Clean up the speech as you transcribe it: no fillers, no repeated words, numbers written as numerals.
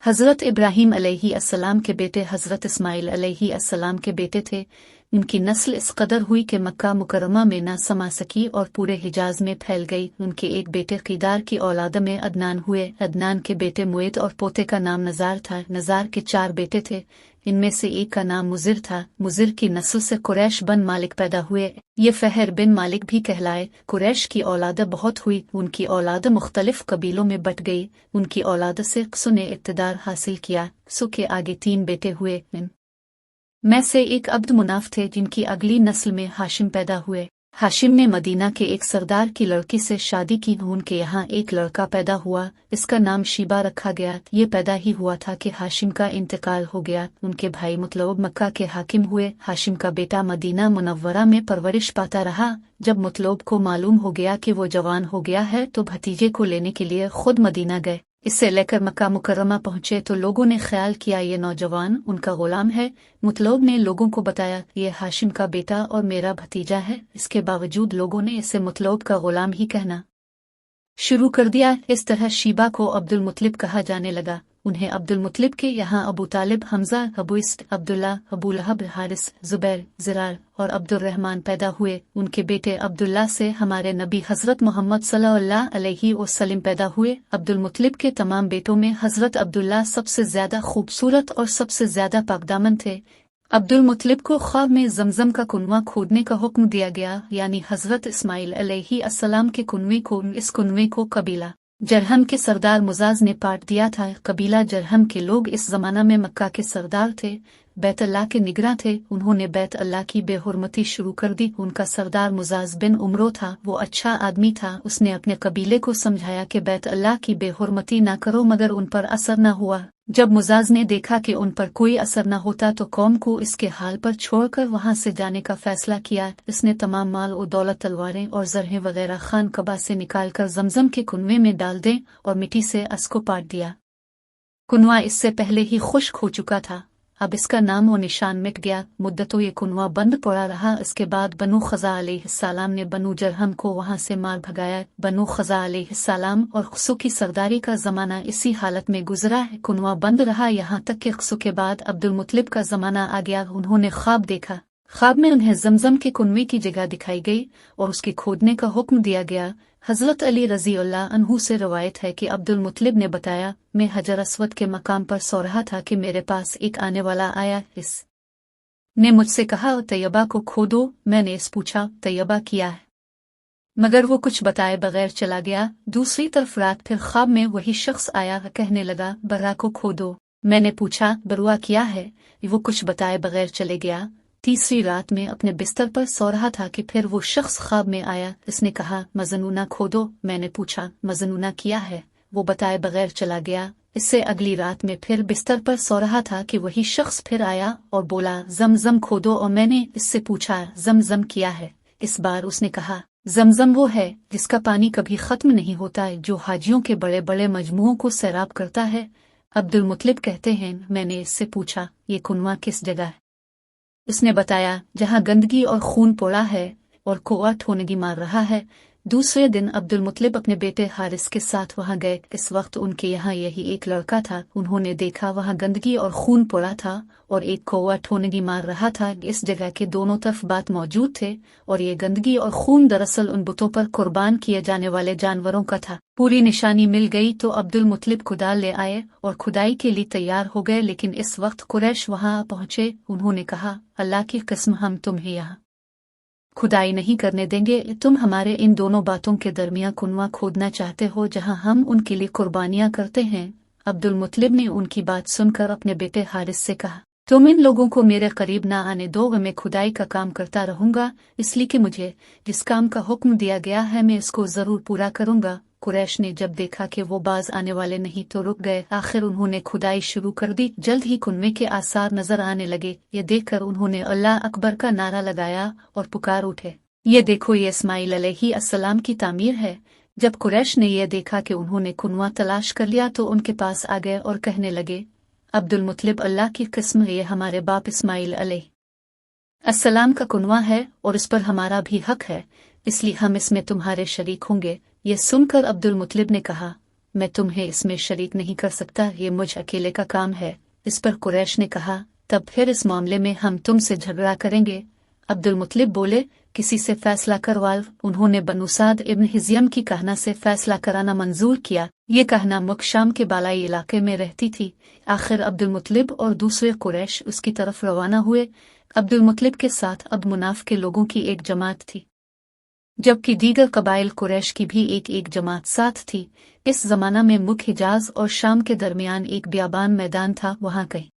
हज़रत इब्राहीम अलैहिस्सलाम के बेटे हज़रत इस्माइल अलैहिस्सलाम के बेटे थे। उनकी नस्ल इस कदर हुई कि मक्का मुकर्रमा में ना समा सकी और पूरे हिजाज में फैल गई। उनके एक बेटे कीदार की औलाद में अदनान हुए। अदनान के बेटे मुएत और पोते का नाम नज़ार था। नज़ार के 4 बेटे थे, इनमें से एक का नाम मुजिर था। मुजिर की नस्ल से कुरैश बन मालिक पैदा हुए। ये फहर बिन मालिक भी कहलाए। कुरैश की औलाद बहुत हुई, उनकी औलाद मुख्तलिफ कबीलों में बट गई। उनकी औलाद से क़ुसु ने इक़्तिदार हासिल किया। क़ुसु के आगे 3 बेटे हुए। में से एक अब्द मुनाफ थे, जिनकी अगली नस्ल में हाशिम पैदा हुए। हाशिम ने मदीना के एक सरदार की लड़की से शादी की। उनके यहाँ एक लड़का पैदा हुआ, इसका नाम शीबा रखा गया। ये पैदा ही हुआ था कि हाशिम का इंतकाल हो गया। उनके भाई मुतलब मक्का के हाकिम हुए। हाशिम का बेटा मदीना मुनव्वरा में परवरिश पाता रहा। जब मुतलब को मालूम हो गया कि वो जवान हो गया है तो भतीजे को लेने के लिए खुद मदीना गए। इससे लेकर मक्का मुकर्रमा पहुंचे तो लोगों ने ख्याल किया ये नौजवान उनका गुलाम है। मुतलब ने लोगों को बताया ये हाशिम का बेटा और मेरा भतीजा है। इसके बावजूद लोगों ने इसे मुतलब का गुलाम ही कहना शुरू कर दिया। इस तरह शीबा को अब्दुल मुत्तलिब कहा जाने लगा। उन्हें अब्दुल मुत्तलिब के यहाँ अबू तालिब, हमजा, अबू इस्त, अब्दुल्ला, अबू लहब, हारिस, जुबैर, ज़िरार और अब्दुल रहमान पैदा हुए। उनके बेटे अब्दुल्ला से हमारे नबी हज़रत मोहम्मद सल्लल्लाहु अलैहि वसल्लम पैदा हुए। अब्दुल मुत्तलिब के तमाम बेटों में हज़रत अब्दुल्ला सबसे ज्यादा खूबसूरत और सबसे ज्यादा पाकदामन थे। अब्दुल मुत्तलिब को ख्वाब में जमजम का कुनवा खोदने का हुक्म दिया गया, यानी हज़रत इस्माइल अलैहिस्सलाम के कुनवे को। इस कुनवे को कबीला जरहम के सरदार मुजाज ने पाट दिया था। कबीला जरहम के लोग इस जमाना में मक्का के सरदार थे, बैत अल्लाह के निगरां थे। उन्होंने बैत अल्लाह की बेहुरमती शुरू कर दी। उनका सरदार मुजाज बिन उमरो था। वो अच्छा आदमी था। उसने अपने कबीले को समझाया कि बैत अल्लाह की बेहुरमती ना करो, मगर उन पर असर न हुआ। जब मुजाज ने देखा कि उन पर कोई असर न होता तो कौम को इसके हाल पर छोड़कर वहां से जाने का फैसला किया। इसने तमाम माल और दौलत, तलवारें और जरहें वगैरह खान कबा से निकालकर जमजम के कुनवे में डाल दें और मिट्टी से असको पाट दिया। कुनवा इससे पहले ही खुश्क हो चुका था, अब इसका नाम और निशान मिट गया। मुद्दतों ये कुनवा बंद पड़ा रहा। इसके बाद बनु खज़ा अलैहिस्सलाम ने बनु जरहम को वहां से मार भगाया। बनु खज़ा अलैहिस्सलाम और क़ुसु की सरदारी का जमाना इसी हालत में गुजरा है। कुनवा बंद रहा यहाँ तक कि क़ुसु के बाद अब्दुल मुत्तलिब का जमाना आ गया। उन्होंने ख्वाब देखा। ख्वाब में उन्हें जमजम के कुनवे की जगह दिखाई गई और उसके खोदने का हुक्म दिया गया। हज़रत अली रज़ी अल्लाह अन्हु से रवायत है कि अब्दुल मुत्तलिब ने बताया, मैं हजर अस्वद के मकाम पर सो रहा था कि मेरे पास एक आने वाला आया। इस ने मुझसे कहा तैयबा को खोदो। मैंने इस पूछा तैयबा किया है, मगर वो कुछ बताए बगैर चला गया। दूसरी तरफ रात फिर ख्वाब में वही शख्स आया, कहने लगा बर्रा को खोदो। मैंने पूछा बरुआ किया है, वो कुछ बताए बगैर चले गया। तीसरी रात में अपने बिस्तर पर सो रहा था कि फिर वो शख्स ख्वाब में आया। इसने कहा मजनूना खोदो। मैंने पूछा मजनूना किया है, वो बताए बगैर चला गया। इससे अगली रात में फिर बिस्तर पर सो रहा था कि वही शख्स फिर आया और बोला जमजम खोदो, और मैंने इससे पूछा जमजम किया है। इस बार उसने कहा जमजम वो है जिसका पानी कभी खत्म नहीं होता है, जो हाजियों के बड़े बड़े मजमुओं को सैराब करता है। अब्दुल मुत्तलिब कहते हैं, मैंने इससे पूछा ये कुनवा किस जगह है। उसने बताया जहाँ गंदगी और खून पोड़ा है और कौआ ठोनगी मार रहा है। दूसरे दिन अब्दुल मुत्तलिब अपने बेटे हारिस के साथ वहां गए। इस वक्त उनके यहाँ यही एक लड़का था। उन्होंने देखा वहां गंदगी और खून पोड़ा था और एक कौआ ठोनगी मार रहा था। इस जगह के दोनों तरफ बात मौजूद थे और ये गंदगी और खून दरअसल उन बुतों पर कुर्बान किए जाने वाले जानवरों का था। पूरी निशानी मिल गई तो अब्दुल मुत्तलिब कुदाल ले आए और खुदाई के लिए तैयार हो गए। लेकिन इस वक्त कुरैश वहां पहुंचे। उन्होंने कहा अल्लाह की कसम, हम तुम्हें यहाँ खुदाई नहीं करने देंगे। तुम हमारे इन दोनों बातों के दरमियान कुनवा खोदना चाहते हो जहां हम उनके लिए कुर्बानियां करते हैं। अब्दुल मुत्तलिब ने उनकी बात सुनकर अपने बेटे हारिस से कहा तुम इन लोगों को मेरे करीब ना आने दो, मैं खुदाई का काम करता रहूंगा, इसलिए कि मुझे जिस काम का हुक्म दिया गया है मैं इसको जरूर पूरा करूंगा। कुरैश ने जब देखा कि वो बाज आने वाले नहीं तो रुक गए। आखिर उन्होंने खुदाई शुरू कर दी। जल्द ही कुनवे के आसार नजर आने लगे। ये देखकर उन्होंने अल्लाह अकबर का नारा लगाया और पुकार उठे, ये देखो ये इस्माइल अलैहिस्सलाम की तामीर है। जब कुरैश ने यह देखा कि उन्होंने कुनवा तलाश कर लिया तो उनके पास आ गए और कहने लगे अब्दुल मुत्तलिब, अल्लाह की कसम, ये हमारे बाप इस्माइल अलैहिस्सलाम का कुनवा है और इस पर हमारा भी हक है, इसलिए हम इसमें तुम्हारे शरीक होंगे। ये सुनकर अब्दुल मुत्तलिब ने कहा میں تمہیں اس میں شریک نہیں کر سکتا، یہ مجھ اکیلے کا کام ہے۔ اس پر قریش نے کہا، تب پھر اس معاملے میں ہم تم سے جھگڑا کریں گے۔ عبد المطلب بولے، کسی سے فیصلہ کرواؤ۔ انہوں نے بنو سعد ابن حزیم کی کہنا سے فیصلہ کرانا منظور کیا۔ یہ کہنا مکہ شام کے بالائی علاقے میں رہتی تھی۔ آخر عبد المطلب اور دوسرے قریش اس کی طرف روانہ ہوئے۔ عبد المطلب کے ساتھ عبد مناف کے لوگوں کی ایک جماعت تھی، جبکہ دیگر قبائل قریش کی بھی ایک جماعت ساتھ تھی۔ اس زمانہ میں مکہ حجاز اور شام کے درمیان ایک بیابان میدان تھا، وہاں کہیں